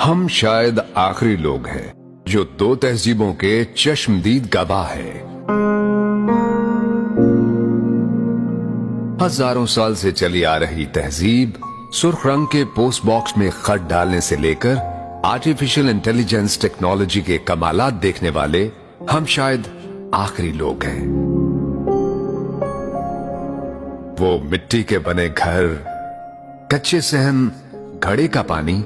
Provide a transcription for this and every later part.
ہم شاید آخری لوگ ہیں جو دو تہذیبوں کے چشمدید گواہ ہیں۔ ہزاروں سال سے چلی آ رہی تہذیب سرخ رنگ کے پوسٹ باکس میں خط ڈالنے سے لے کر آرٹیفیشل انٹیلیجنس ٹیکنالوجی کے کمالات دیکھنے والے ہم شاید آخری لوگ ہیں۔ وہ مٹی کے بنے گھر، کچے صحن، گھڑے کا پانی،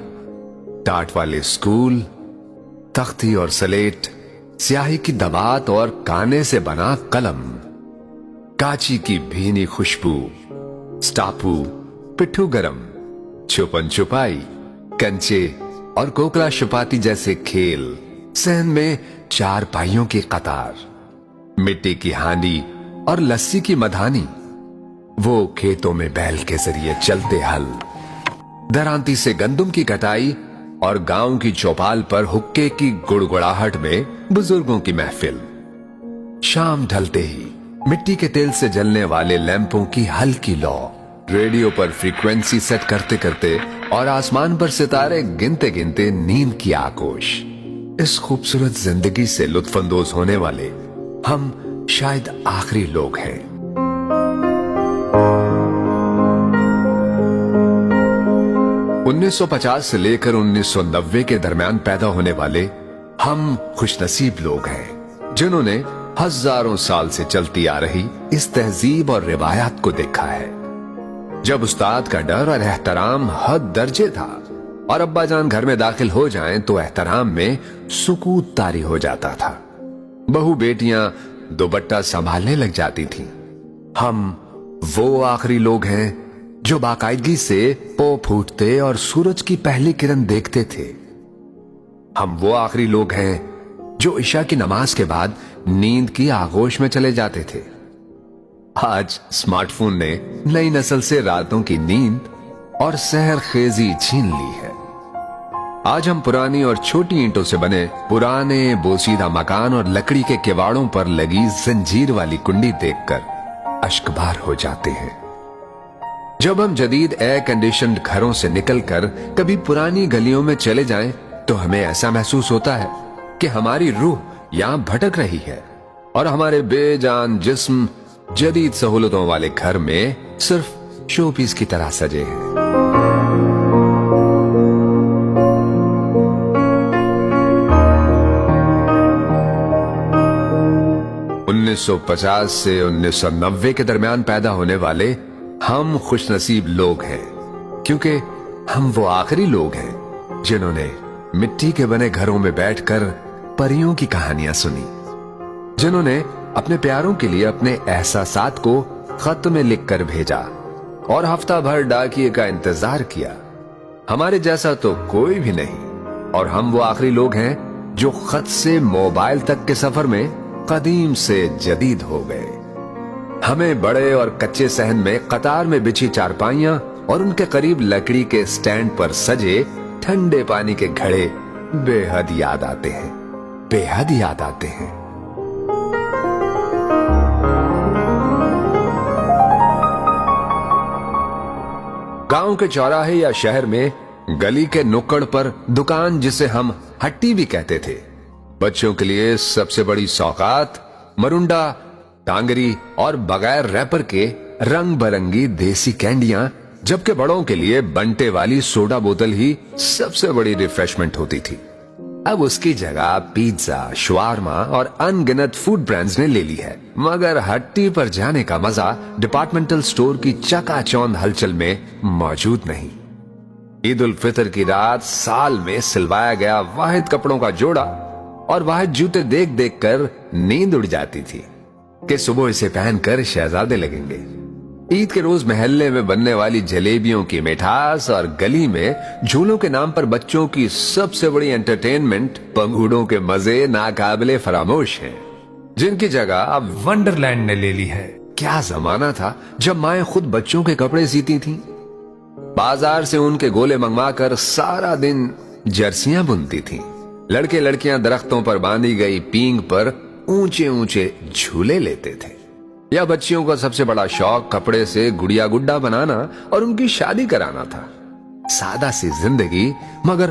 ٹاٹ والے اسکول، تختی اور سلیٹ، سیاہی کی دبات اور کانے سے بنا قلم، کاچی کی بھینی خوشبو، سٹاپو، پٹھو گرم، چھپن چھپائی، کنچے اور کوکلا شپاتی جیسے کھیل، صحن میں چار پائیوں کی قطار، مٹی کی ہانڈی اور لسی کی مدھانی، وہ کھیتوں میں بیل کے ذریعے چلتے ہل، درانتی سے گندم کی کٹائی اور گاؤں کی چوپال پر حکے کی گڑگڑاہٹ میں بزرگوں کی محفل، شام ڈھلتے ہی مٹی کے تیل سے جلنے والے لیمپوں کی ہلکی لو، ریڈیو پر فریکوینسی سیٹ کرتے کرتے اور آسمان پر ستارے گنتے گنتے نیند کی آگوش۔ اس خوبصورت زندگی سے لطف اندوز ہونے والے ہم شاید آخری لوگ ہیں۔ 1950 سے لے کر 1990 کے درمیان پیدا ہونے والے ہم خوش نصیب لوگ ہیں جنہوں نے ہزاروں سال سے چلتی آ رہی اس تہذیب اور روایات کو دیکھا ہے۔ جب استاد کا ڈر اور احترام حد درجے تھا اور ابا جان گھر میں داخل ہو جائیں تو احترام میں سکوت طاری ہو جاتا تھا، بہو بیٹیاں دوپٹہ سنبھالنے لگ جاتی تھیں۔ ہم وہ آخری لوگ ہیں جو باقاعدگی سے پو پھوٹتے اور سورج کی پہلی کرن دیکھتے تھے۔ ہم وہ آخری لوگ ہیں جو عشاء کی نماز کے بعد نیند کی آغوش میں چلے جاتے تھے۔ آج اسمارٹ فون نے نئی نسل سے راتوں کی نیند اور سحر خیزی چھین لی ہے۔ آج ہم پرانی اور چھوٹی اینٹوں سے بنے پرانے بوسیدہ مکان اور لکڑی کے کواڑوں پر لگی زنجیر والی کنڈی دیکھ کر اشکبار ہو جاتے ہیں۔ جب ہم جدید ایئر کنڈیشنڈ گھروں سے نکل کر کبھی پرانی گلیوں میں چلے جائیں تو ہمیں ایسا محسوس ہوتا ہے کہ ہماری روح یہاں بھٹک رہی ہے اور ہمارے بے جان جسم جدید سہولتوں والے گھر میں صرف شو پیس کی طرح سجے ہیں۔ 1950 سے 1990 کے درمیان پیدا ہونے والے ہم خوش نصیب لوگ ہیں کیونکہ ہم وہ آخری لوگ ہیں جنہوں نے مٹی کے بنے گھروں میں بیٹھ کر پریوں کی کہانیاں سنی، جنہوں نے اپنے پیاروں کے لیے اپنے احساسات کو خط میں لکھ کر بھیجا اور ہفتہ بھر ڈاکیے کا انتظار کیا۔ ہمارے جیسا تو کوئی بھی نہیں، اور ہم وہ آخری لوگ ہیں جو خط سے موبائل تک کے سفر میں قدیم سے جدید ہو گئے۔ ہمیں بڑے اور کچے صحن میں قطار میں بچھی چارپائیاں اور ان کے قریب لکڑی کے سٹینڈ پر سجے ٹھنڈے پانی کے گھڑے بے حد یاد آتے ہیں، بے حد یاد آتے ہیں۔ گاؤں کے چوراہے یا شہر میں گلی کے نکڑ پر دکان جسے ہم ہٹی بھی کہتے تھے، بچوں کے لیے سب سے بڑی سوغات مرونڈا، ٹانگری اور بغیر ریپر کے رنگ برنگی دیسی کینڈیاں، جبکہ بڑوں کے لیے بنٹے والی سوڈا بوتل ہی سب سے بڑی ریفریشمنٹ ہوتی تھی۔ اب اس کی جگہ پیزا، شوارما اور ان گنت فوڈ برانڈز نے لے لی ہے، مگر ہٹی پر جانے کا مزہ ڈپارٹمنٹل سٹور کی چکا چوند ہلچل میں موجود نہیں۔ عید الفطر کی رات سال میں سلوایا گیا واحد کپڑوں کا جوڑا اور واحد جوتے دیکھ دیکھ کر نیند اڑ جاتی تھی کہ صبح اسے پہن کر شہزادے لگیں گے۔ عید کے روز محلے میں بننے والی جلیبیوں کی مٹھاس اور گلی میں جھولوں کے نام پر بچوں کی سب سے بڑی انٹرٹینمنٹ پنگوڑوں کے مزے ناقابل فراموش ہیں، جن کی جگہ اب ونڈرلینڈ نے لے لی ہے۔ کیا زمانہ تھا جب مائیں خود بچوں کے کپڑے سیتی تھیں، بازار سے ان کے گولے منگوا کر سارا دن جرسیاں بنتی تھیں، لڑکے لڑکیاں درختوں پر باندھی گئی پینگ پر اونچے اونچے جھولے لیتے تھے، یا بچیوں کا سب سے بڑا شوق کپڑے سے گڑیا گڈا بنانا اور ان کی شادی کرانا تھا۔ سادہ سی زندگی مگر